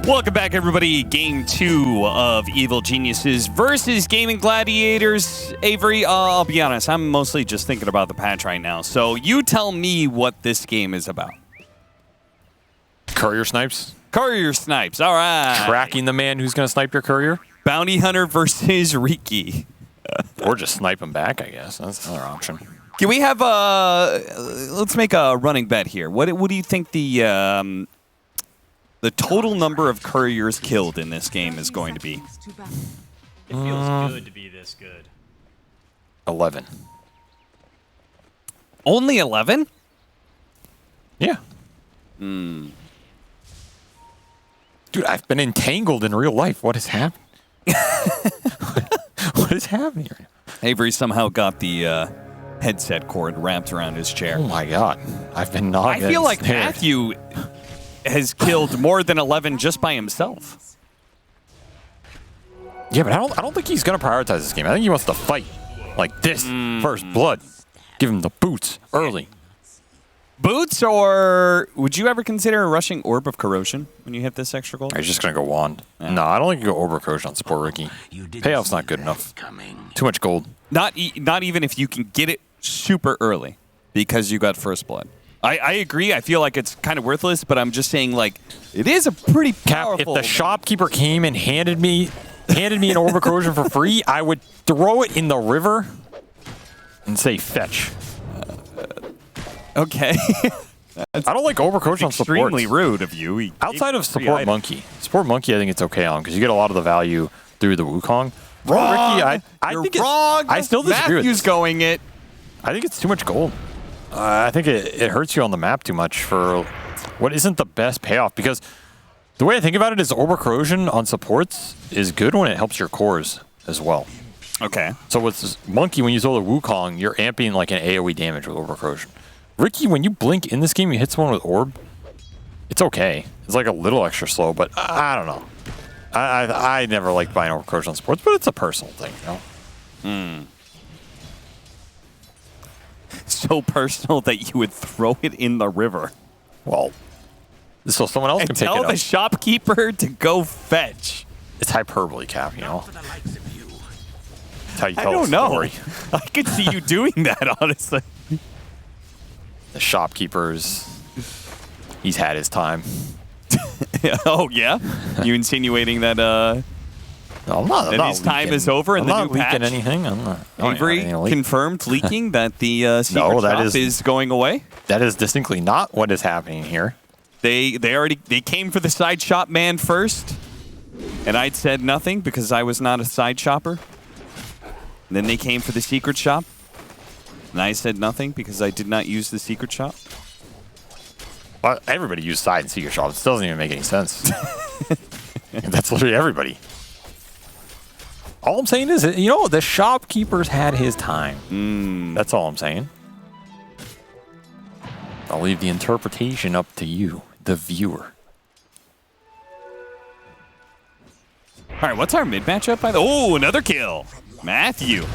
Welcome back, everybody. Game 2 of Evil Geniuses versus Gaming Gladiators. Avery, I'll be honest, I'm mostly just thinking about the patch right now. So you tell me what this game is about. Courier snipes? Courier snipes, all right. Tracking the man who's going to snipe your courier? Bounty Hunter versus Riki. Or just snipe him back, I guess. That's another option. Can we have let's make a running bet here. What do you think the total number of couriers killed in this game is going to be? It feels good to be this good. 11. Only 11? Yeah. Dude, I've been entangled in real life. What has happened? What is happening here? Avery somehow got the headset cord wrapped around his chair. Oh my god. I've been knocked. I feel like Matthew has killed more than 11 just by himself. Yeah, but I don't think he's going to prioritize this game. I think he wants to fight. Like this. First blood. Give him the boots early. Boots, or would you ever consider rushing Orb of Corrosion when you hit this extra gold? He's just going to go Wand. Yeah. No, I don't think you go Orb Corrosion on support Riki. Payoff's not good enough. Too much gold. Not even if you can get it super early because you got first blood. I agree. I feel like it's kind of worthless, but I'm just saying, like, it is a pretty powerful. If the shopkeeper came and handed me an Orb of Corrosion for free, I would throw it in the river and say fetch. Okay. I don't like Orb of Corrosion on support. Extremely rude of you. Outside of support monkey. Support monkey, I think it's okay on because you get a lot of the value through the Wukong. Wrong. Riki, I think wrong. I still disagree with Matthew's going it. I think it's too much gold. I think it hurts you on the map too much for what isn't the best payoff, because the way I think about it is Orb of Corrosion on supports is good when it helps your cores as well. Okay. So with this monkey, when you throw the Wukong, you're amping like an AoE damage with Orb of Corrosion. Riki, when you blink in this game, you hit someone with Orb, it's okay. It's like a little extra slow, but I don't know. I never liked buying Orb of Corrosion on supports, but it's a personal thing, you know? So personal that you would throw it in the river. Well, so someone else can pick it up. Tell the shopkeeper to go fetch. It's hyperbole, Cap, you know? That's how you I tell don't a know. story. I could see you doing that, honestly. The shopkeepers, he's had his time. Oh, yeah? You insinuating that No, I'm not his time is over in the new patch? I'm not leaking anything. I'm not. Avery confirmed leaking that the secret shop is going away? That is distinctly not what is happening here. They came for the side shop man first, and I'd said nothing because I was not a side shopper. And then they came for the secret shop, and I said nothing because I did not use the secret shop. Well, everybody used side and secret shops. It doesn't even make any sense. That's literally everybody. All I'm saying is, you know, the shopkeepers had his time. That's all I'm saying. I'll leave the interpretation up to you, the viewer. All right, what's our mid matchup? Oh, another kill. Matthew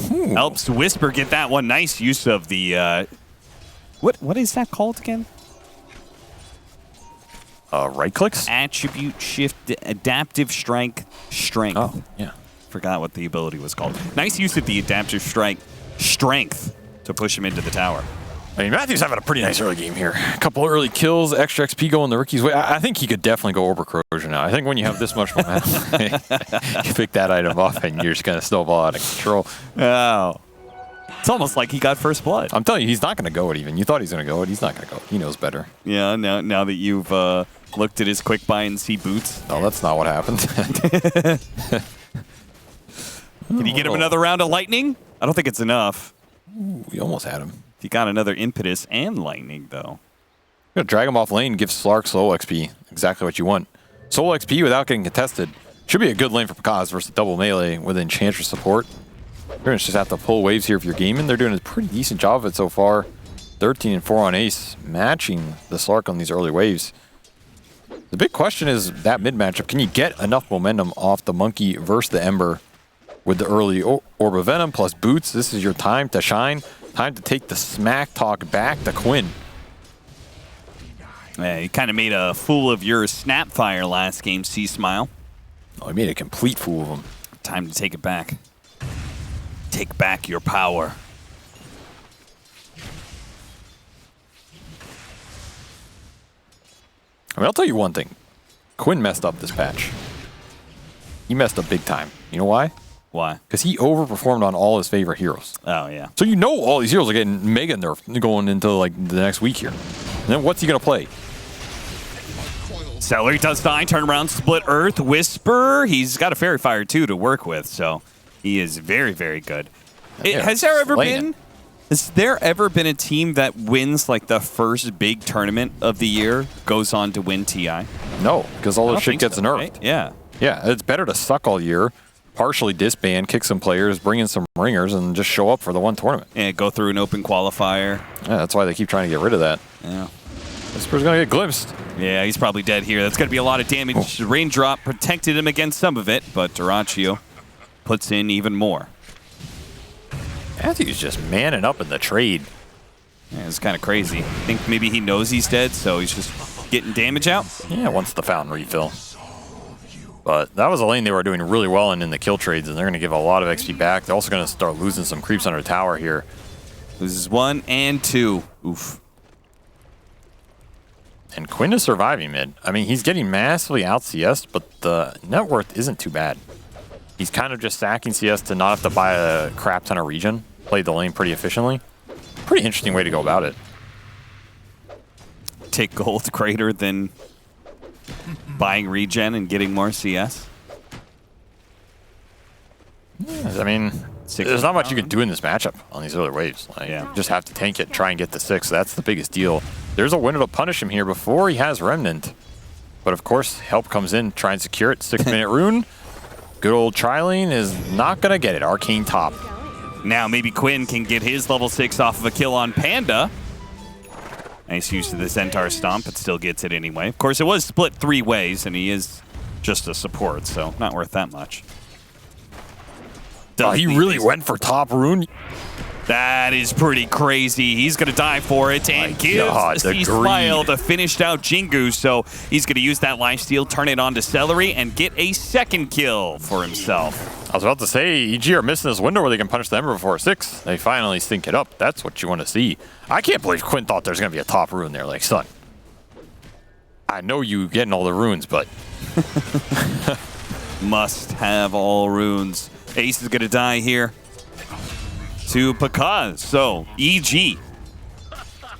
helps Whisper get that one. Nice use of the what is that called again? Right clicks? Attribute shift adaptive strength. Oh, yeah. Forgot what the ability was called. Nice use of the adaptive strength to push him into the tower. I mean, Matthew's having a pretty nice early game here. A couple early kills, extra XP going the Riki's way. I think he could definitely go Orb of Corrosion now. I think when you have this much momentum, you pick that item up and you're just going to snowball out of control. Oh. It's almost like he got first blood. I'm telling you, he's not going to go it even. You thought he's going to go it. He's not going to go it. He knows better. Yeah, now that you've looked at his quick buy and see boots. No, that's not what happened. Can you get him another round of lightning? I don't think it's enough. Ooh, we almost had him. He got another impetus and lightning, though. Gonna drag him off lane, give Slark solo XP. Exactly what you want. Solo XP without getting contested. Should be a good lane for Pakaz versus double melee with Enchantress support. You're gonna just have to pull waves here if you're gaming. They're doing a pretty decent job of it so far. 13 and 4 on Ace, matching the Slark on these early waves. The big question is that mid matchup. Can you get enough momentum off the Monkey versus the Ember with the early Orb of Venom plus boots? This is your time to shine. Time to take the smack talk back to Quinn. Yeah, you kind of made a fool of your Snapfire last game, C-Smile. Oh, he made a complete fool of him. Time to take it back. Take back your power. I mean, I'll tell you one thing. Quinn messed up this patch. He messed up big time. You know why? Why? Because he overperformed on all his favorite heroes. Oh, yeah. So you know all these heroes are getting mega nerfed going into like the next week here. And then what's he going to play? Celery does die, turn around, split earth, whisper. He's got a fairy fire too to work with, so he is very, very good. Yeah, Has there ever slaying been? it. Has there ever been a team that wins like the first big tournament of the year goes on to win TI? No, because all I this don't shit think gets so, nerfed. right? Yeah. Yeah, it's better to suck all year, partially disband, kick some players, bring in some ringers, and just show up for the one tournament. And go through an open qualifier. Yeah, that's why they keep trying to get rid of that. Yeah. Whisper's going to get glimpsed. Yeah, he's probably dead here. That's going to be a lot of damage. Raindrop protected him against some of it, but Duraccio puts in even more. Matthew's just manning up in the trade. Yeah, it's kind of crazy. I think maybe he knows he's dead, so he's just getting damage out. Yeah, once the fountain refill. But that was a lane they were doing really well in the kill trades, and they're going to give a lot of XP back. They're also going to start losing some creeps under tower here. Loses 1 and 2. Oof. And Quinn is surviving mid. I mean, he's getting massively out CS, but the net worth isn't too bad. He's kind of just stacking CS to not have to buy a crap ton of regen. Played the lane pretty efficiently. Pretty interesting way to go about it. Take gold greater than buying regen and getting more CS. Yeah, I mean, there's not much you can do in this matchup on these other waves. Like, Yeah. you just have to tank it, try and get the 6. That's the biggest deal. There's a window to punish him here before he has Remnant. But of course, help comes in, try and secure it. 6-minute rune. Good old Trilane is not going to get it. Arcane top. Now maybe Quinn can get his level 6 off of a kill on Panda. Nice use of the Centaur Stomp, but still gets it anyway. Of course, it was split 3 ways, and he is just a support, so not worth that much. Oh, he really went for top rune. That is pretty crazy. He's going to die for it and God, gives the C-Smile greed. the finished out Jingu. So he's going to use that lifesteal, turn it on to Celery, and get a second kill for himself. I was about to say, EG are missing this window where they can punish the Ember before 6. They finally sync it up. That's what you want to see. I can't believe Quinn thought there's going to be a top rune there. Like, son, I know you getting all the runes, but... Must have all runes. Ace is going to die here to Pakaz. So, EG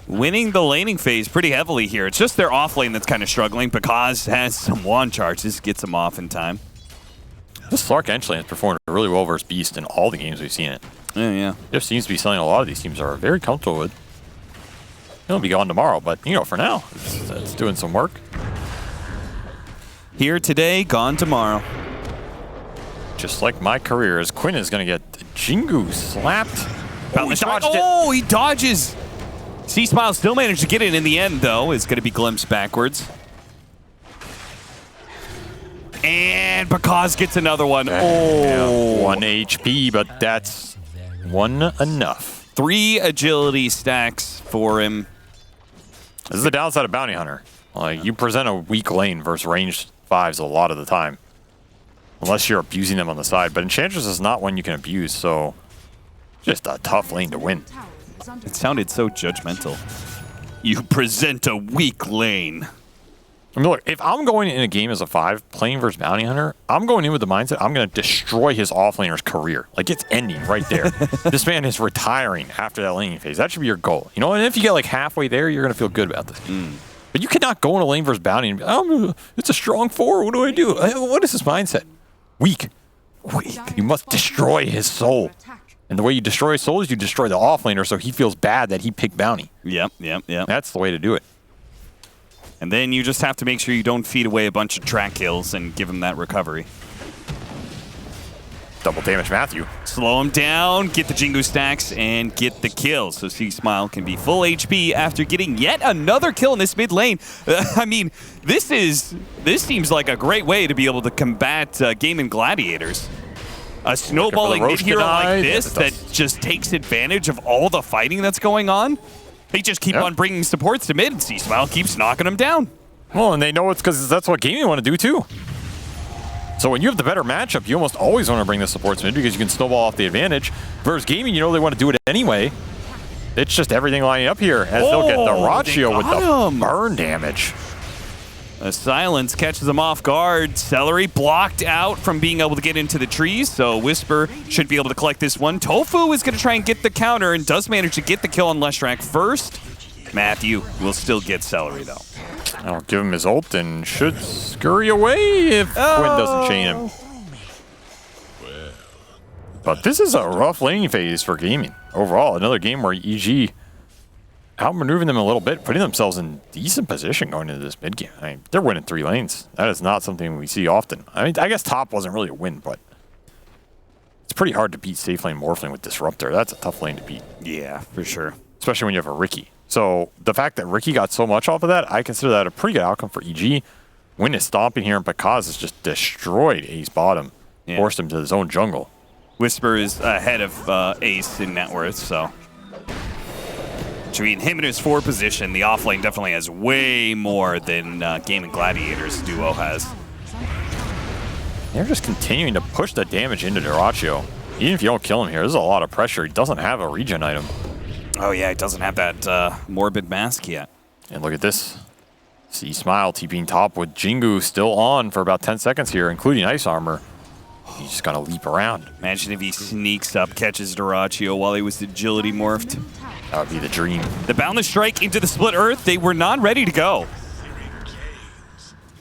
winning the laning phase pretty heavily here. It's just their off lane that's kind of struggling. Pakaz has some wand charges, gets him off in time. This Slark Ench lane has performed really well versus Beast in all the games we've seen it. Yeah. Just seems to be something a lot of these teams are very comfortable with. It'll be gone tomorrow, but, you know, for now, it's doing some work. Here today, gone tomorrow. Just like my career, as Quinn is going to get Jingu slapped. Oh, he dodged it. Oh, he dodges. C-Smile still managed to get it in the end, though. It's going to be glimpsed backwards. And Pakaz gets another one. Oh. 1 HP, but that's one enough. 3 agility stacks for him. This is the downside of Bounty Hunter. Like, you present a weak lane versus ranged 5s a lot of the time. Unless you're abusing them on the side. But Enchantress is not one you can abuse, so just a tough lane to win. It sounded so judgmental. You present a weak lane. I mean, look, if I'm going in a game as a 5, playing versus Bounty Hunter, I'm going in with the mindset I'm going to destroy his offlaner's career. Like, it's ending right there. This man is retiring after that laning phase. That should be your goal. You know, and if you get like halfway there, you're going to feel good about this. But you cannot go in a lane versus Bounty and be, oh, it's a strong 4. What do I do? What is this mindset? Weak. You must destroy his soul. And the way you destroy his soul is you destroy the offlaner so he feels bad that he picked Bounty. Yep. That's the way to do it. And then you just have to make sure you don't feed away a bunch of track kills and give him that recovery. Double damage Matthew. Slow him down, get the Jingu stacks, and get the kill. So C-Smile can be full HP after getting yet another kill in this mid lane. I mean, this seems like a great way to be able to combat gaming gladiators. A snowballing mid hero like this that just takes advantage of all the fighting that's going on. They just keep on bringing supports to mid, and C-Smile keeps knocking them down. Well, and they know it's because that's what gaming want to do too. So when you have the better matchup, you almost always want to bring the supports mid because you can snowball off the advantage. Versus gaming, you know they want to do it anyway. It's just everything lining up here as they'll get the Ratio with the burn damage. The silence catches them off guard. Celery blocked out from being able to get into the trees, so Whisper should be able to collect this one. Tofu is going to try and get the counter and does manage to get the kill on Leshrac first. Matthew will still get Celery, though. I'll give him his ult and should scurry away if Quinn doesn't chain him. But this is a rough laning phase for gaming. Overall, another game where EG outmaneuvering them a little bit, putting themselves in decent position going into this mid game. I mean, they're winning 3 lanes. That is not something we see often. I mean, I guess top wasn't really a win, but it's pretty hard to beat safe lane Morphling with Disruptor. That's a tough lane to beat. Yeah, for sure. Especially when you have a Riki. So the fact that Riki got so much off of that, I consider that a pretty good outcome for EG. Win is stomping here, and Pakaz has just destroyed Ace bottom, forced him to his own jungle. Whisper is ahead of Ace in net worth, so. Between him and his 4 position, the offlane definitely has way more than Game and Gladiators duo has. They're just continuing to push the damage into Dyrachyo. Even if you don't kill him here, there's a lot of pressure. He doesn't have a regen item. Oh yeah, he doesn't have that Morbid Mask yet. And look at this. C-Smile TPing top with Jingu still on for about 10 seconds here, including Ice Armor. He's just got to leap around. Imagine if he sneaks up, catches Dyrachyo while he was agility morphed. That would be the dream. The Boundless Strike into the Split Earth. They were not ready to go.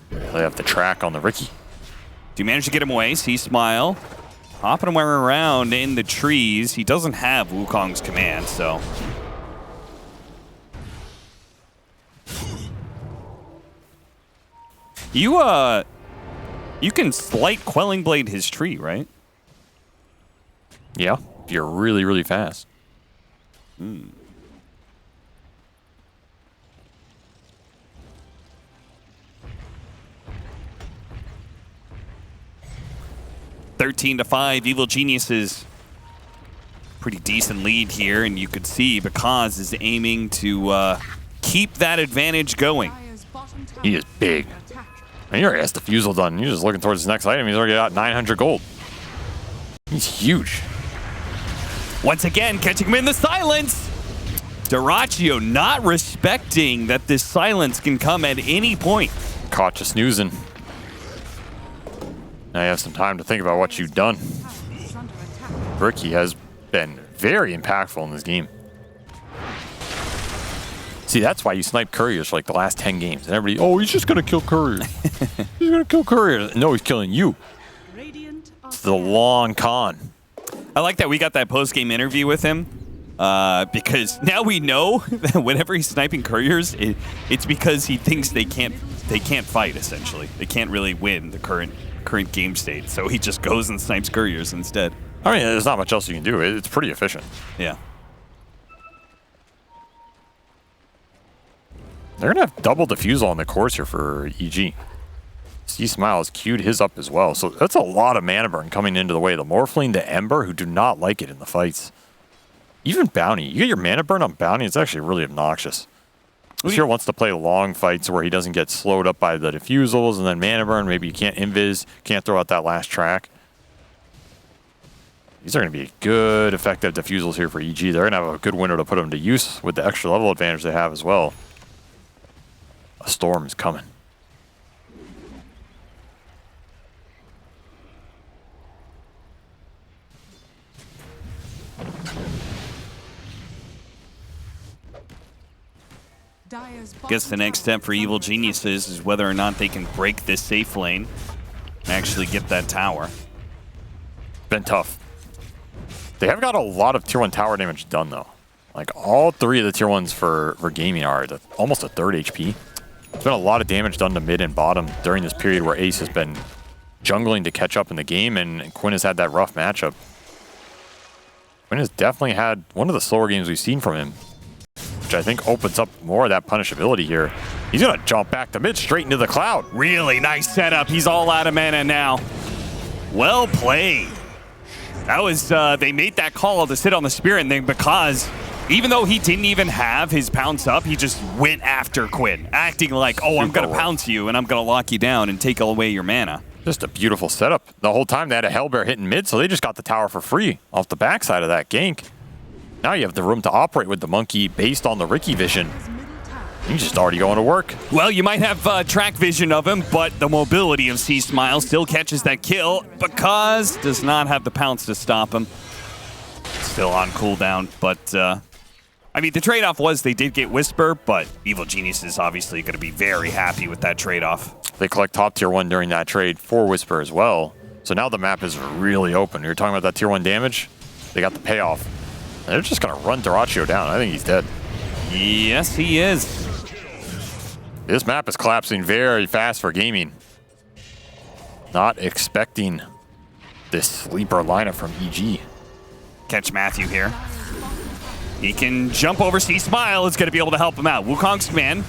They have the track on the Riki. Do you manage to get him away? C-Smile hopping him around in the trees. He doesn't have Wukong's command, so. You can slight Quelling Blade his tree, right? Yeah, if you're really, really fast. 13-5, Evil Geniuses. Pretty decent lead here, and you could see Pakaz is aiming to keep that advantage going. He is big. And he already has the Fusel done. He's just looking towards his next item. He's already got 900 gold. He's huge. Once again, catching him in the silence. Dyrachyo not respecting that this silence can come at any point. Caught you snoozing. Now you have some time to think about what you've done. Riki has been very impactful in this game. See, that's why you snipe couriers for like the last 10 games. And everybody, oh, he's just going to kill couriers. He's going to kill couriers. No, he's killing you. It's the long con. I like that we got that post-game interview with him because now we know that whenever he's sniping couriers, it's because he thinks they can't fight, essentially. They can't really win the current game state. So he just goes and snipes couriers instead. I mean, there's not much else you can do. It's pretty efficient. Yeah. They're going to have double defusal on the course here for EG. C-Smile has queued his up as well. So that's a lot of mana burn coming into the way. The Morphling, the Ember, who do not like it in the fights. Even Bounty. You get your mana burn on Bounty, it's actually really obnoxious. This here wants to play long fights where he doesn't get slowed up by the defusals and then mana burn. Maybe you can't invis, can't throw out that last track. These are going to be good, effective diffusals here for EG. They're going to have a good window to put them to use with the extra level advantage they have as well. A storm is coming. Guess the next step for Evil Geniuses is whether or not they can break this safe lane and actually get that tower. Been tough. They have got a lot of tier 1 tower damage done though. Like all 3 of the tier 1s for gaming are at almost a third HP. There's been a lot of damage done to mid and bottom during this period where Ace has been jungling to catch up in the game, and Quinn has had that rough matchup. Quinn has definitely had one of the slower games we've seen from him, which I think opens up more of that punishability here. He's going to jump back to mid, straight into the cloud. Really nice setup. He's all out of mana now. Well played. That was, they made that call to sit on the Spirit, and then because Even though he didn't even have his pounce up, he just went after Quinn, acting like, oh, I'm going to pounce you and I'm going to lock you down and take away your mana. Just a beautiful setup. The whole time they had a Hellbear hitting mid, so they just got the tower for free off the backside of that gank. Now you have the room to operate with the monkey based on the Riki vision. He's just already going to work. Well, you might have track vision of him, but the mobility of C Smile still catches that kill because does not have the pounce to stop him. Still on cooldown, but I mean, the trade-off was they did get Whisper, but Evil Genius is obviously going to be very happy with that trade-off. They collect top tier 1 during that trade for Whisper as well. So now the map is really open. You're talking about that tier 1 damage? They got the payoff. And they're just going to run Dyrachyo down. I think he's dead. Yes, he is. This map is collapsing very fast for gaming. Not expecting this sleeper lineup from EG. Catch Matthew here. He can jump over. C Smile is going to be able to help him out. Wukong's command.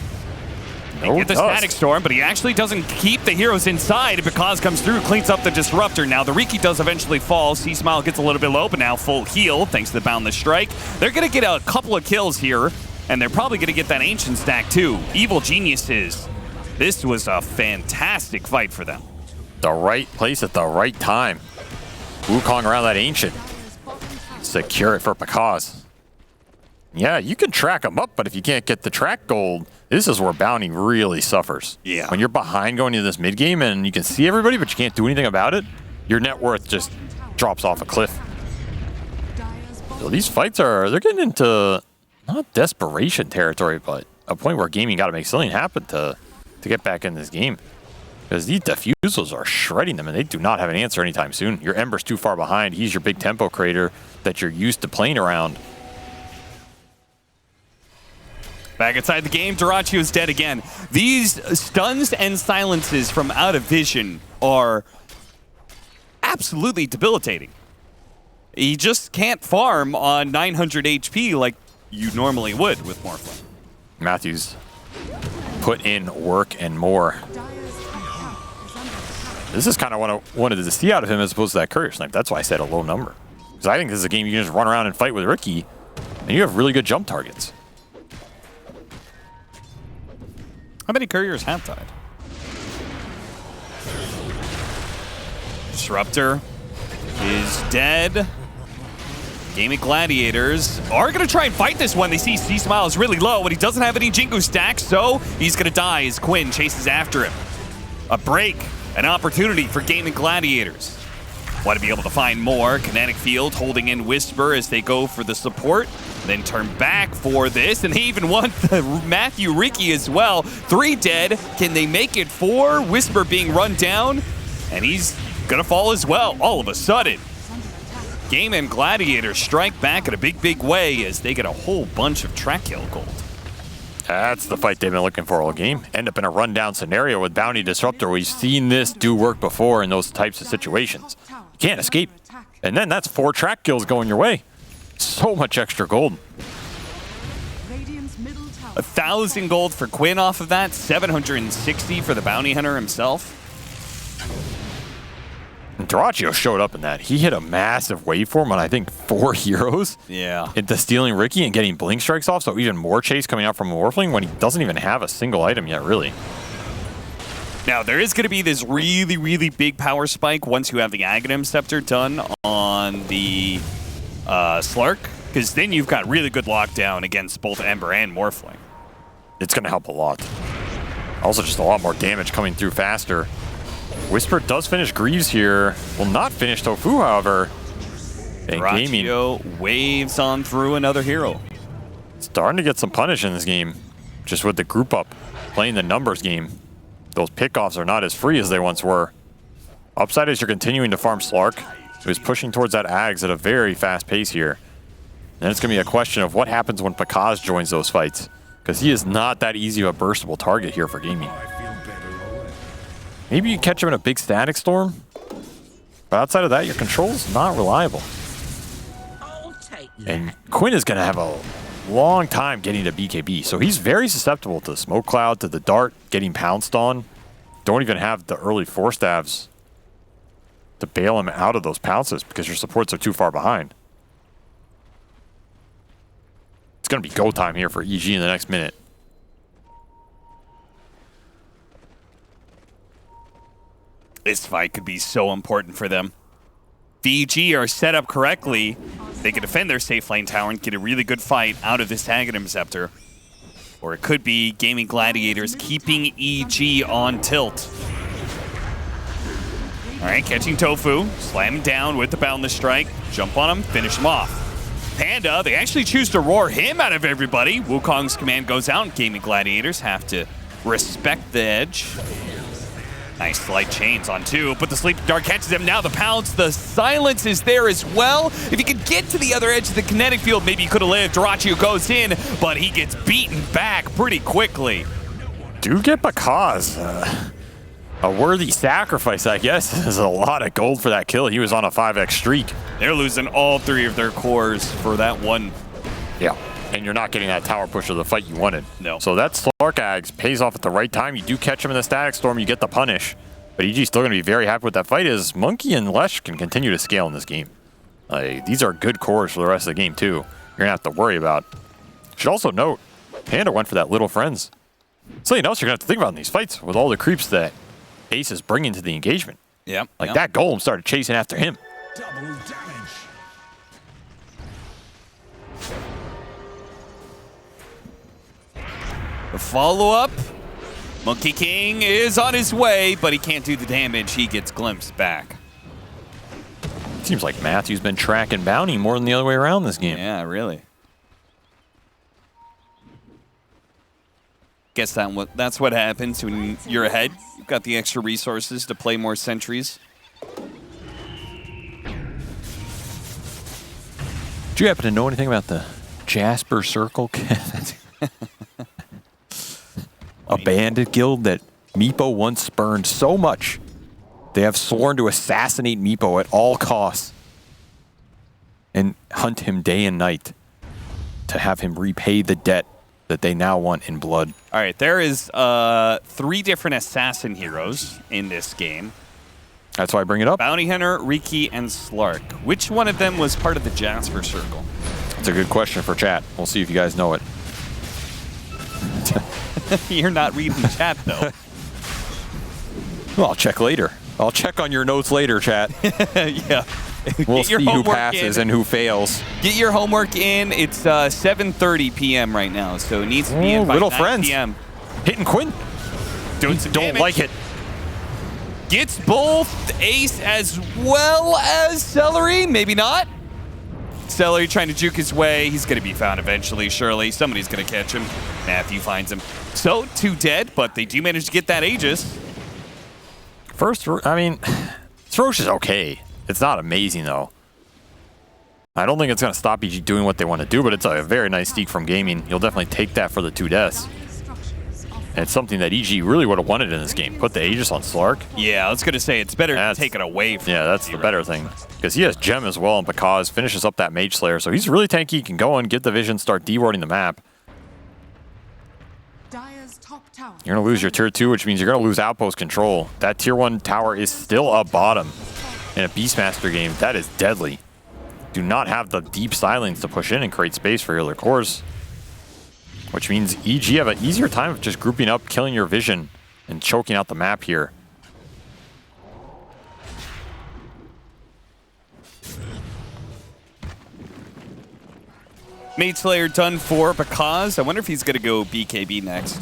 They get the Static Storm, but he actually doesn't keep the heroes inside. Because comes through, cleans up the Disruptor. Now the Riki does eventually fall. C Smile gets a little bit low, but now full heal thanks to the Boundless Strike. They're going to get a couple of kills here, and they're probably going to get that Ancient stack too. Evil Geniuses. This was a fantastic fight for them. The right place at the right time. Wukong around that Ancient. Secure it for Pakaz. Yeah, you can track him up, but if you can't get the track gold, this is where Bounty really suffers. Yeah. When you're behind going into this mid game and you can see everybody, but you can't do anything about it, your net worth just drops off a cliff. So these fights they're getting into not desperation territory, but a point where gaming got to make something happen to get back in this game. Because these diffusals are shredding them, and they do not have an answer anytime soon. Your Ember's too far behind. He's your big tempo creator that you're used to playing around. Back inside the game, Dyrachyo is dead again. These stuns and silences from out of vision are absolutely debilitating. He just can't farm on 900 HP like you normally would with Morphling. Matthews put in work and more. This is kind of what I wanted to see out of him as opposed to that Courier Snipe. That's why I said a low number. Because I think this is a game you can just run around and fight with Riki, and you have really good jump targets. How many couriers have died? Disruptor is dead. Gaming Gladiators are going to try and fight this one. They see C Smile is really low, but he doesn't have any Jingu stacks, so he's going to die as Quinn chases after him. A break, an opportunity for Gaming Gladiators. Want to be able to find more. Kinetic Field holding in Whisper as they go for the support. Then turn back for this, and they even want the Matthew Riki as well. 3 dead. Can they make it 4? Whisper being run down, and he's gonna fall as well. All of a sudden, Game and Gladiators strike back in a big way as they get a whole bunch of track kill gold. That's the fight they've been looking for all game. End up in a rundown scenario with Bounty Disruptor. We've seen this do work before in those types of situations. You can't escape. And then that's 4 track kills going your way. So much extra gold. 1,000 gold for Quinn off of that. 760 for the Bounty Hunter himself. And Dyrachyo showed up in that. He hit a massive waveform on, I think, 4 heroes. Yeah. Into stealing Riki and getting Blink Strikes off, so even more chase coming out from Morphling when he doesn't even have a single item yet, really. Now, there is going to be this really big power spike once you have the Aghanim Scepter done on the Slark, because then you've got really good lockdown against both Ember and Morphling. It's going to help a lot. Also, just a lot more damage coming through faster. Whisper does finish Greaves here. Will not finish Tofu, however. And Gaming waves on through another hero. Starting to get some punish in this game. Just with the group up, playing the numbers game. Those pickoffs are not as free as they once were. Upside is you're continuing to farm Slark, who is pushing towards that Ags at a very fast pace here. And it's going to be a question of what happens when Pakaz joins those fights. Because he is not that easy of a burstable target here for Gaming. Maybe you catch him in a big Static Storm. But outside of that, your control's not reliable. And Quinn is going to have a long time getting to BKB. So he's very susceptible to the Smoke Cloud, to the Dart, getting pounced on. Don't even have the early Force Stabs to bail him out of those pounces because your supports are too far behind. It's going to be go time here for EG in the next minute. This fight could be so important for them. VG are set up correctly. They can defend their safe lane tower and get a really good fight out of this Aghanim Scepter. Or it could be Gaming Gladiators keeping EG on tilt. All right, catching Tofu, slam him down with the Boundless Strike, jump on him, finish him off. Panda, they actually choose to roar him out of everybody. Wukong's command goes out, and Gaming Gladiators have to respect the edge. Nice light chains on 2, but the Sleeping Dart catches him. Now the pounce, the silence is there as well. If he could get to the other edge of the kinetic field, maybe he could have lived. Dyrachyo goes in, but he gets beaten back pretty quickly. Do get Bakaz. A worthy sacrifice, I guess. There's a lot of gold for that kill. He was on a 5x streak. They're losing all 3 of their cores for that one. Yeah. And you're not getting that tower push of the fight you wanted. No. So that Slark Ags pays off at the right time. You do catch him in the Static Storm, you get the punish. But EG's still going to be very happy with that fight as Monkey and Lesh can continue to scale in this game. These are good cores for the rest of the game too. You're going to have to worry about. Should also note, Panda went for that Little Friends. Something else you're going to have to think about in these fights with all the creeps that Ace is bringing to the engagement. Yep. That Golem started chasing after him. Double damage. The follow-up. Monkey King is on his way, but he can't do the damage. He gets glimpsed back. Seems like Matthew's been tracking Bounty more than the other way around this game. Yeah, really. Guess that's what happens when you're ahead. You've got the extra resources to play more sentries. Do you happen to know anything about the Jasper Circle? A bandit guild that Meepo once spurned so much, they have sworn to assassinate Meepo at all costs and hunt him day and night to have him repay the debt that they now want in blood. All right, there is 3 different assassin heroes in this game. That's why I bring it up. Bounty Hunter, Riki, and Slark. Which one of them was part of the Jasper Circle? It's a good question for chat. We'll see if you guys know it. You're not reading the chat, though. Well, I'll check later. I'll check on your notes later, chat. Yeah. We'll see who passes and who fails. Get your homework in. It's 7:30 p.m. right now, so it needs to be in by Little 9 Friends. p.m. Hitting Quinn. Doing some Don't damage. like it. Gets both Ace as well as Celery. Maybe not. Celery trying to juke his way. He's going to be found eventually, surely. Somebody's going to catch him. Matthew finds him. So, 2 dead, but they do manage to get that Aegis. First, I mean, Throsh is okay. It's not amazing, though. I don't think it's going to stop EG doing what they want to do, but it's a very nice sneak from Gaming. You'll definitely take that for the 2 deaths. And it's something that EG really would have wanted in this game. Put the Aegis on Slark. Yeah, I was going to say, it's better to take it away from Yeah, that's the better thing. Because he has Gem as well, and Bakaz finishes up that Mage Slayer. So he's really tanky. He can go in, get the vision, start dewarding the map. You're going to lose your tier 2, which means you're going to lose outpost control. That tier 1 tower is still up bottom in a Beastmaster game. That is deadly. Do not have the deep silence to push in and create space for your other cores. Which means EG have an easier time of just grouping up, killing your vision, and choking out the map here. Mage Slayer done for Bakaz. I wonder if he's going to go BKB next.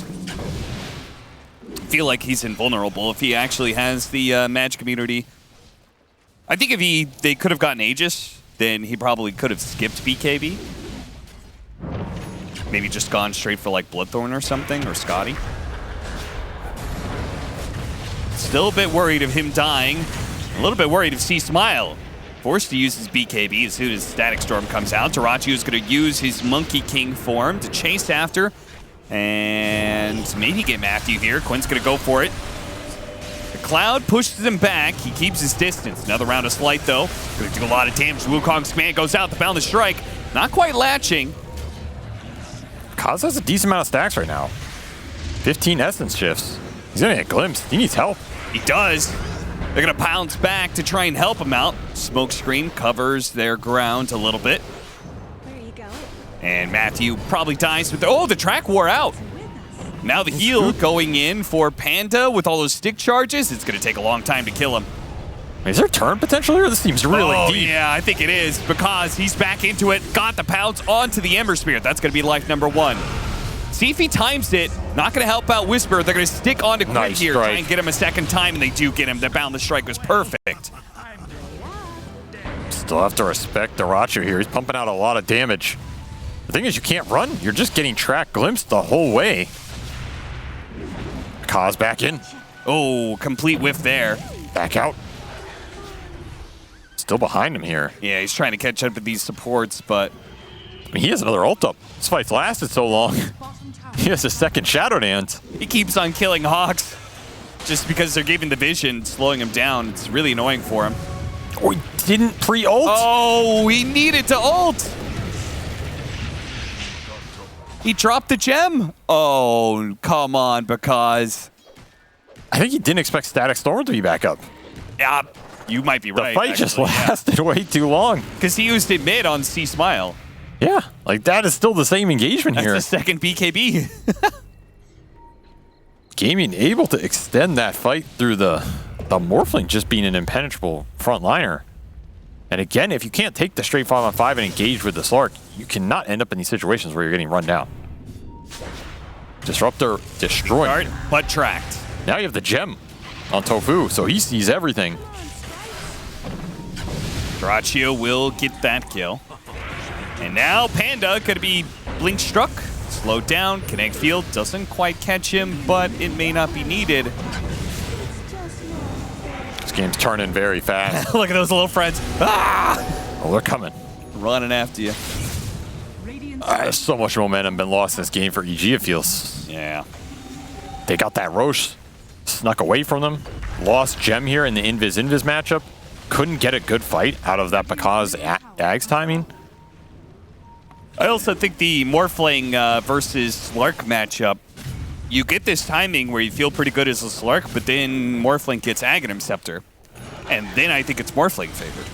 I feel like he's invulnerable if he actually has the Magic Immunity. I think if they could have gotten Aegis, then he probably could have skipped BKB. Maybe just gone straight for like Bloodthorn or something, or Scotty. Still a bit worried of him dying. A little bit worried of C-Smile. Forced to use his BKB as soon as Static Storm comes out. Dyrachyo is going to use his Monkey King form to chase after. And maybe get Matthew here. Quinn's going to go for it. The Cloud pushes him back. He keeps his distance. Another round of Slight, though. Going to do a lot of damage. Wukong's command goes out. The Boundless Strike. Not quite latching. Kaz has a decent amount of stacks right now. 15 Essence shifts. He's going to get glimpsed. He needs help. He does. They're going to pounce back to try and help him out. Smoke screen covers their ground a little bit. Where are you going? And Matthew probably dies with oh, the track wore out. Now the heal going in for Panda with all those stick charges. It's going to take a long time to kill him. Is there a turn potential here? This seems really deep. Yeah, I think it is because he's back into it. Got the pounce onto the Ember Spear. That's going to be life number 1. See if he times it. Not going to help out Whisper. They're going to stick on to Quinn Nice here. strike. Try and get him a second time, and they do get him. The boundless strike was perfect. Still have to respect Duracho here. He's pumping out a lot of damage. The thing is, you can't run. You're just getting track glimpsed the whole way. Kaz back in. Oh, complete whiff there. Back out. Still behind him here. Yeah, he's trying to catch up with these supports, but I mean, he has another ult up. This fight's lasted so long. He has a second Shadow Dance. he keeps on killing Hawks just because they're giving the vision, slowing him down. It's really annoying for him. Oh, he didn't pre-ult? Oh, he needed to ult. He dropped the gem. Oh, come on, because I think he didn't expect Static Storm to be back up. yeah, you might be The right. fight just lasted way too long. because he used it mid on C Smile. Yeah, like that is still the same engagement That's here. the second BKB. Gaming able to extend that fight through the Morphling just being an impenetrable frontliner. And again, if you can't take the straight 5-on-5 and engage with the Slark, you cannot end up in these situations where you're getting run down. Disruptor destroyed. Start, but tracked. Now you have the gem on Tofu, so he sees everything. Duracho will get that kill. And now Panda going to be blink struck. Slowed down. Connect field doesn't quite catch him, but it may not be needed. This game's turning very fast. Look at those little friends. Ah! Oh, they're coming. Running after you. There's so much momentum been lost in this game for EG, it feels. Yeah. They got that Roche snuck away from them. Lost gem here in the Invis-Invis matchup. Couldn't get a good fight out of that because Ag's timing. I also think the Morphling versus Slark matchup, you get this timing where you feel pretty good as a Slark, but then Morphling gets Aghanim Scepter. And then I think it's Morphling favored.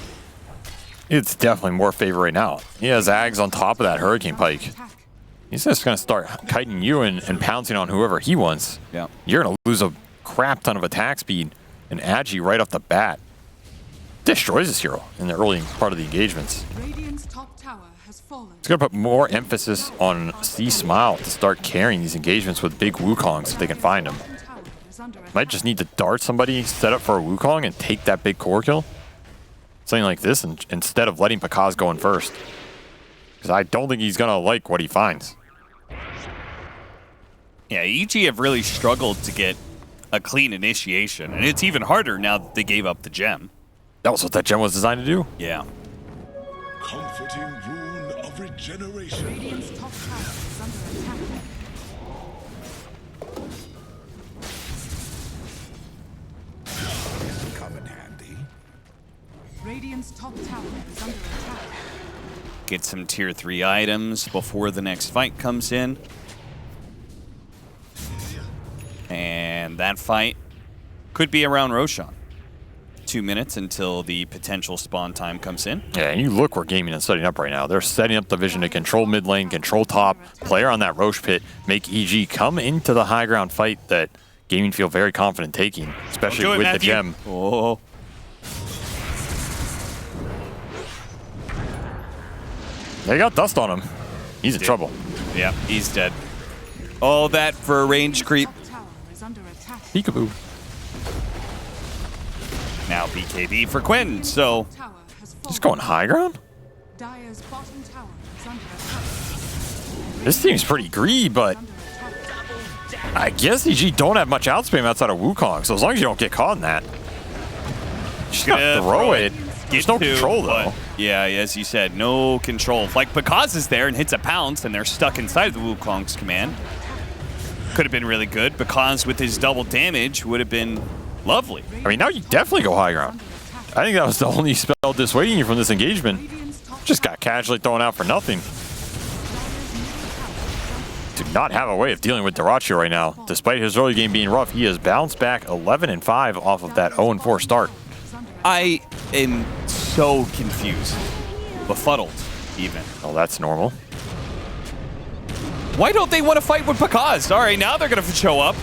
It's definitely more favor right now. He has Ags on top of that Hurricane Pike. He's just going to start kiting you and pouncing on whoever he wants. Yeah. You're going to lose a crap ton of attack speed and Agi right off the bat. Destroys this hero in the early part of the engagements. Radiant's top tower has fallen. It's going to put more emphasis on C Smile to start carrying these engagements with big Wukongs if they can find them. Tower is under Might just need to dart somebody, set up for a Wukong, and take that big core kill. Something like this, instead of letting Pakaz go in first. Because I don't think he's going to like what he finds. Yeah, EG have really struggled to get a clean initiation, and it's even harder now that they gave up the gem. That was what that gem was designed to do. Yeah. Comforting rune of regeneration. Radiant's top tower is under attack. Come in handy. Radiant's top tower is under attack. Get some tier 3 items before the next fight comes in. And that fight could be around Roshan. 2 minutes until the potential spawn time comes in. Yeah, and you look where Gaming is setting up right now. They're setting up the vision to control mid lane, control top, player on that Roche pit, make EG come into the high ground fight that Gaming feel very confident taking, especially Do it, with Matthew. the gem. Oh. They got dust on him. He's in trouble. Yeah, he's dead. All that for a range creep. Top tower is under attack. Peekaboo. Now BKB for Quinn, so Tower has fallen. Just going high ground? Dire's bottom tower is under attack. This team's pretty greedy, but Under attack. I guess EG don't have much outspam outside of Wukong, so as long as you don't get caught in that. Just gotta throw it. There's no control, though. Yeah, as you said, no control. Like, Pakaz is there and hits a pounce, and they're stuck inside of the Wukong's command. Could have been really good. Pakaz with his double damage would have been lovely. I mean, now you definitely go high ground. I think that was the only spell dissuading you from this engagement. Radiant's top Just got casually thrown out for nothing. Do not have a way of dealing with Duracho right now. Despite his early game being rough, he has bounced back 11-5 off of that 0-4 start. I am so confused. Befuddled, even. Oh, that's normal. Why don't they want to fight with Pakaz? All right, now they're going to show up.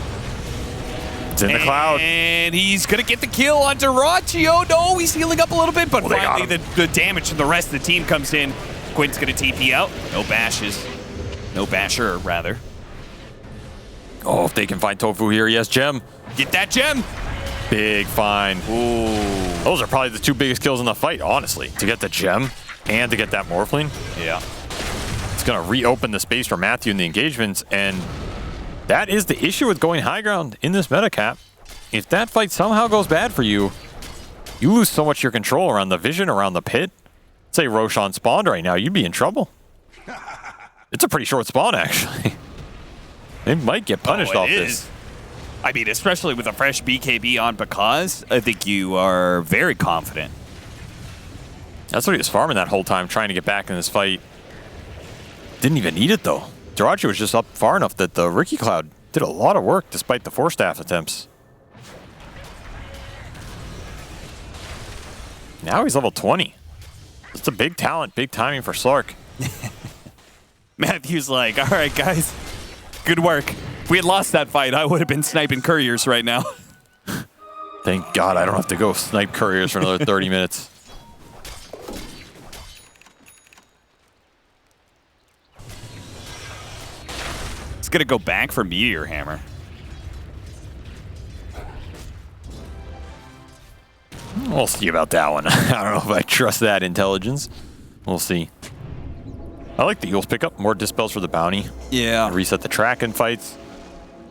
It's in the cloud. And he's going to get the kill on Dyrachyo. No, he's healing up a little bit, but Well, they got finally the damage from the rest of the team comes in. Quint's going to TP out. No bashes. No basher, rather. Oh, if they can find Tofu here, yes, gem. Get that gem. Big find. Ooh. Those are probably the two biggest kills in the fight, honestly. To get the gem and to get that Morphling. Yeah. It's going to reopen the space for Matthew in the engagements, and that is the issue with going high ground in this meta cap. If that fight somehow goes bad for you, you lose so much of your control around the vision, around the pit. Say Roshan spawned right now, you'd be in trouble. It's a pretty short spawn, actually. They might get punished off this. I mean, especially with a fresh BKB on Pakaz, I think you are very confident. That's what he was farming that whole time, trying to get back in this fight. Didn't even need it, though. Dyrachyo was just up far enough that the Ricky Cloud did a lot of work despite the 4-staff attempts. Now he's level 20. It's a big talent, big timing for Slark. Matthew's like, all right, guys, good work. If we had lost that fight, I would have been sniping couriers right now. Thank God I don't have to go snipe couriers for another 30 minutes. It's going to go back for Meteor Hammer. We'll see about that one. I don't know if I trust that intelligence. We'll see. I like the Eagles pickup. More dispels for the bounty. Yeah. Reset the track in fights.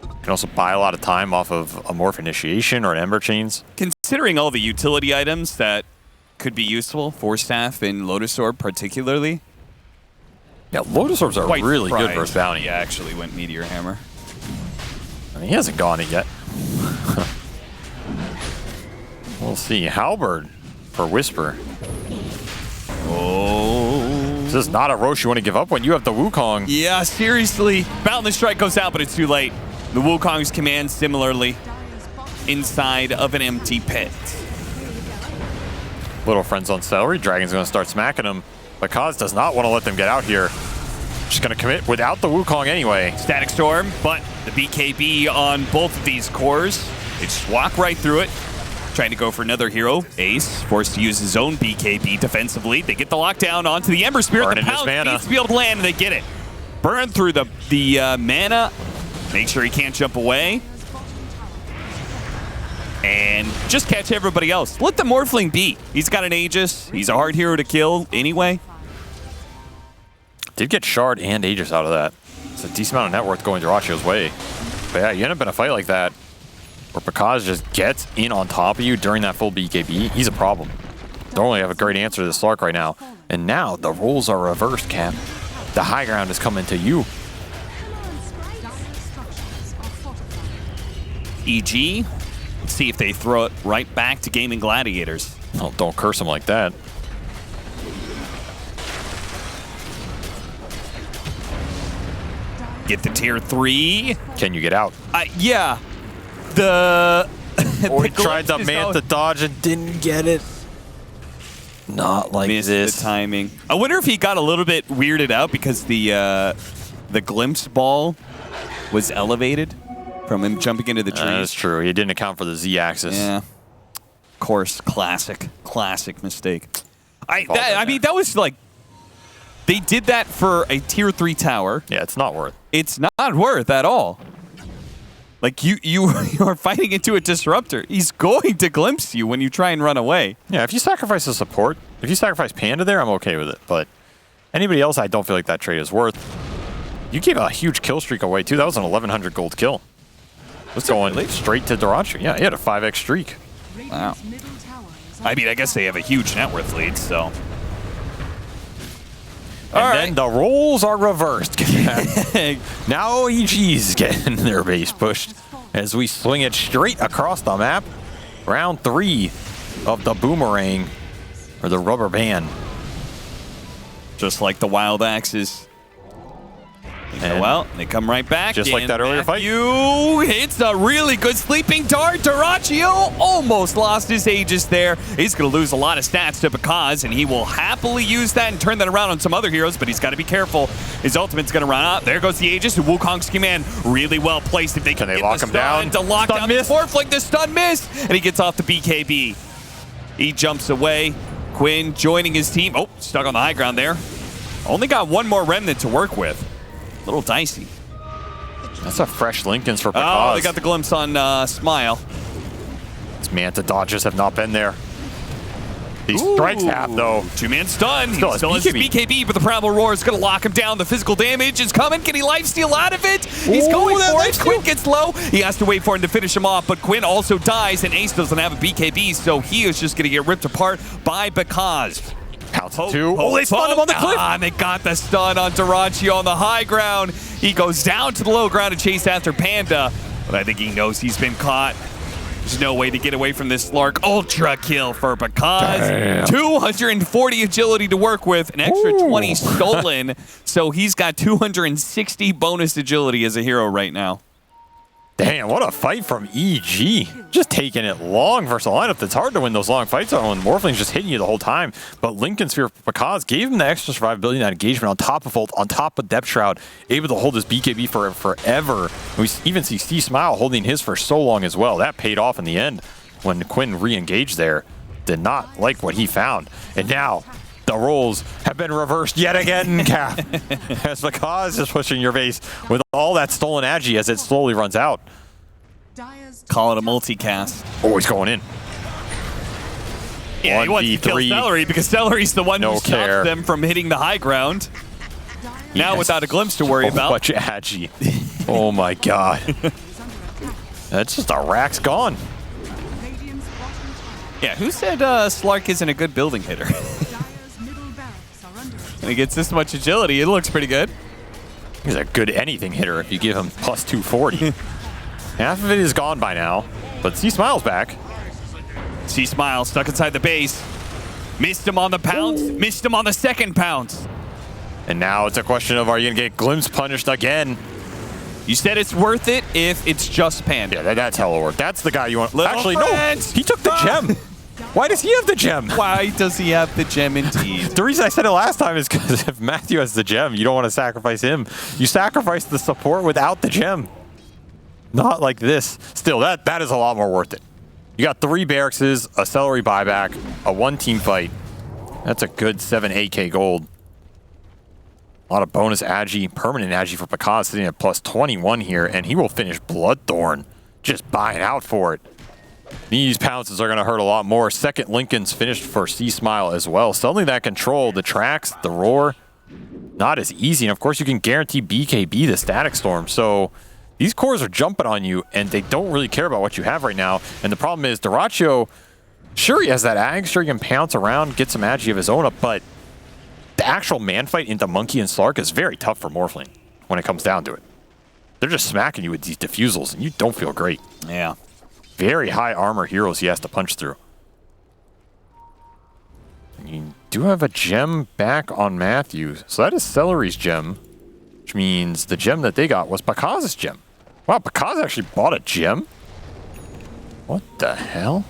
You can also buy a lot of time off of a Morph Initiation or an Ember Chains. Considering all the utility items that could be useful for Staff and Lotus Orb particularly. Yeah, Lotus Orbs are Quite really good surprised versus bounty. he actually went Meteor Hammer. I mean, he hasn't gone it yet. We'll see. Halberd for Whisper. Oh. This is not a Roche you want to give up when you have the Wukong. Yeah, seriously. Boundless Strike goes out, but it's too late. The Wukong's command similarly inside of an empty pit. Little friends on celery. Dragon's going to start smacking him. But Kaz does not want to let them get out here. Just going to commit without the Wukong anyway. Static Storm, but the BKB on both of these cores. They just walk right through it. Trying to go for another hero. Ace forced to use his own BKB defensively. They get the lockdown onto the Ember Spirit. Burning the his Pound mana. needs to be able to land, and they get it. Burn through the mana. Make sure he can't jump away. And just catch everybody else. Let the Morphling be. He's got an Aegis. He's a hard hero to kill anyway. Did get Shard and Aegis out of that. It's a decent amount of net worth going Dyrachyo's way. But yeah, you end up in a fight like that where Pakaz just gets in on top of you during that full BKB. He's a problem. Don't really have a great answer to the Slark right now. And now the roles are reversed, Cap. The high ground is coming to you. EG. Let's see if they throw it right back to Gaming Gladiators. Oh, don't curse him like that. Get the tier 3. Can you get out? Yeah. The Or he the tried to glimpse is Manta dodge and didn't get it. Not like missed this. the timing. I wonder if he got a little bit weirded out because the glimpse ball was elevated from him jumping into the trees. That's true. He didn't account for the Z-axis. Yeah. Of course, classic mistake. I mean, that was like, they did that for a tier 3 tower. Yeah, it's not worth. It's not worth at all. Like, you are fighting into a disruptor. He's going to glimpse you when you try and run away. Yeah, if you sacrifice a support, if you sacrifice Panda there, I'm okay with it. But anybody else, I don't feel like that trade is worth. You gave a huge kill streak away, too. That was an 1,100 gold kill. Let's go straight to Dyrachyo. Yeah, he had a 5x streak. Wow. I mean, I guess they have a huge net worth lead, so. And then the roles are reversed. Now EG's getting their base pushed as we swing it straight across the map. Round 3 of the boomerang, or the rubber band. Just like the wild axes. They go out, they come right back. Just like that earlier fight. You hits a really good sleeping dart. Dyrachio almost lost his Aegis there. He's going to lose a lot of stats to Bakaz, and he will happily use that and turn that around on some other heroes, but he's got to be careful. His ultimate's going to run out. There goes the Aegis. Wukong's command really well placed. If they can they get lock the him stun down? to lock Stun down miss. the fourth flank, the stun miss, and he gets off the BKB. He jumps away. Quinn joining his team. Oh, stuck on the high ground there. Only got one more remnant to work with. A little dicey. That's a fresh Lincolns for Bakaz. Oh, they got the glimpse on Smile. These Manta dodges have not been there. These strikes have, though. Two-man stun. He Still still has has BKB. BKB, but the Primal Roar is going to lock him down. The physical damage is coming. Can he lifesteal out of it? He's going that for it. lifesteal. Quinn gets low. He has to wait for him to finish him off, but Quinn also dies, and Ace doesn't have a BKB, so he is just going to get ripped apart by Bakaz. Pounce two. Oh, they stunned him on the cliff. And they got the stun on Dyrachio on the high ground. He goes down to the low ground to chase after Panda, but I think he knows he's been caught. There's no way to get away from this Slark. Ultra kill for Bakaz. Damn. 240 agility to work with, an extra Ooh. 20 stolen, so he's got 260 bonus agility as a hero right now. Damn, what a fight from EG. Just taking it long versus a lineup that's hard to win those long fights on when Morphling's just hitting you the whole time. But Lincoln Sphere for Bakaz gave him the extra survivability and that engagement on top of ult, on top of Depth Shroud, able to hold his BKB for forever. We even see Steve Smile holding his for so long as well. That paid off in the end when Quinn re-engaged there. Did not like what he found. And now the roles have been reversed yet again, Cap. As Bakaz is pushing your base with all that stolen agi as it slowly runs out. Dyer's Call it a multicast. Oh, he's going in. Yeah, he wants to kill 1v3. Celery because Celery's the one No who stops care. them from hitting the high ground. Dyer's Now without a glimpse to worry Oh, about. bunch of agi. Oh my god. is under attack. That's just a rack's gone. Radiant's bottom tower. Yeah, who said Slark isn't a good building hitter? Dyer's middle barracks are under attack. When he gets this much agility, it looks pretty good. He's a good anything hitter if you give him plus 240. Half of it is gone by now, but C Smile's back. See Smile stuck inside the base. Missed him on the pounce, missed him on the second pounce. And now it's a question of, are you going to get glimpse punished again? You said it's worth it if it's just Panda. Yeah, that's hella work. That's the guy you want. Little Actually, friends. no. He took the gem. Why does he have the gem? Why does he have the gem indeed? The reason I said it last time is because if Matthew has the gem, you don't want to sacrifice him. You sacrifice the support without the gem. Not like this. Still, that is a lot more worth it. You got 3 barracks, a Celery buyback, a 1-team fight. That's a good 7-8K gold. A lot of bonus agi, permanent agi for Bakaz sitting at plus 21 here, and he will finish Bloodthorn. Just buying out for it. These pounces are going to hurt a lot more. Second Lincoln's finished for C-Smile as well. Suddenly that control, the tracks, the roar, not as easy. And of course you can guarantee BKB the Static Storm. So these cores are jumping on you and they don't really care about what you have right now. And the problem is Dyrachio, sure he has that ag, sure he can pounce around, get some agi of his own up, but the actual man fight into Monkey and Slark is very tough for Morphling when it comes down to it. They're just smacking you with these diffusals and you don't feel great. Yeah. Very high armor heroes he has to punch through. And you do have a gem back on Matthew. So that is Celery's gem, which means the gem that they got was Bakaz's gem. Wow, Bakaz actually bought a gem? What the hell?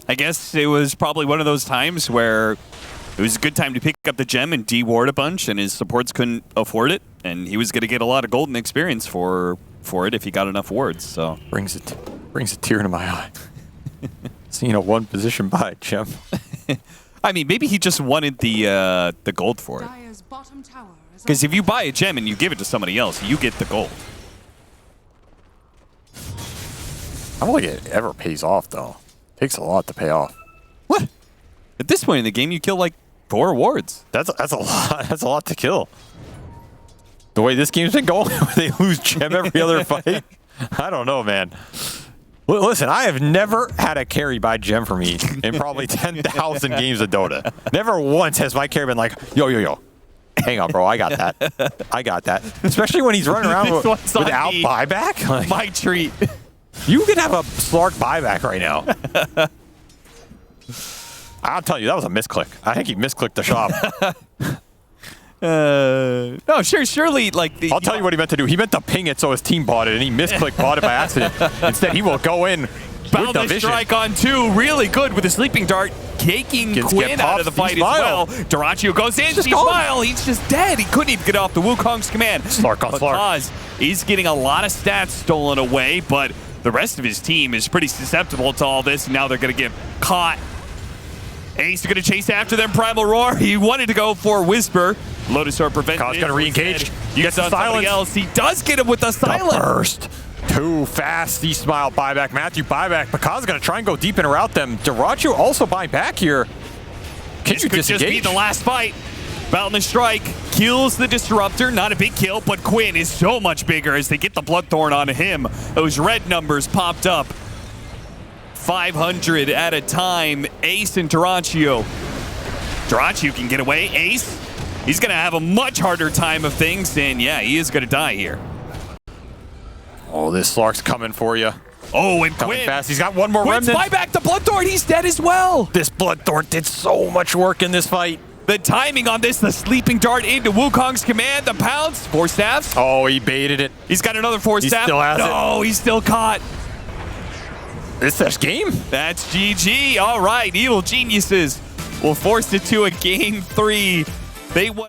I guess it was probably one of those times where it was a good time to pick up the gem and de-ward a bunch, and his supports couldn't afford it, and he was going to get a lot of golden experience for it if he got enough wards. So Brings a tear to my eye. Seeing a 1 position buy gem. I mean, maybe he just wanted the gold for it. Dyer's bottom tower is Because under if you buy a gem and you give it to somebody else, you get the gold. I don't think it ever pays off though. Takes a lot to pay off. What? At this point in the game, you kill like 4 wards. That's a lot. That's a lot to kill. The way this game's been going, they lose gem every other fight. I don't know, man. Listen, I have never had a carry buy gem for me in probably 10,000 games of Dota. Never once has my carry been like, yo. Hang on, bro. I got that. I got that. Especially when he's running around This one's on without me. buyback. Like, My treat. you could have a Slark buyback right now. I'll tell you, that was a misclick. I think he misclicked the shop. No, surely, like the. I'll tell you what he meant to do. He meant to ping it so his team bought it, and he misclicked bought it by accident. Instead, he will go in with the Boundless vision. strike on 2, really good with the sleeping dart, taking Gets Quinn out of the popped. fight He as well. smiled. Dyrachyo goes in, Just he gone. smile, he's just dead. He couldn't even get off the Wukong's command. Slark on Slark. Because he's getting a lot of stats stolen away, but the rest of his team is pretty susceptible to all this, and now they're going to get caught. Ace is going to chase after them, Primal Roar. He wanted to go for Whisper. Lotus Orb prevents Kaz it. gonna re-engage. He gets on somebody silence. else. He does get him with the silence. Burst. Too fast. He smiled buyback. Matthew buyback. Pakaz's going to try and go deep and route them. Dyrachyo also buying back here. Can This you could just disengage? be the last fight. Boundless Strike kills the Disruptor. Not a big kill, but Quinn is so much bigger as they get the Bloodthorn on him. Those red numbers popped up. 500 at a time. Ace and Dyrachyo. Dyrachyo can get away. Ace, he's going to have a much harder time of things, and yeah, he is going to die here. Oh, this Slark's coming for you. Oh, and Coming Quinn. fast. He's got one more Quinn's remnant. buyback the Bloodthorn. He's dead as well. This Bloodthorn did so much work in this fight. The timing on this, the sleeping dart into Wukong's command, the pounce, 4 staffs. Oh, he baited it. He's got another 4 He staff. still has it. No, he's still caught. It's this game. That's GG. All right, Evil Geniuses will force it to a game 3. They won.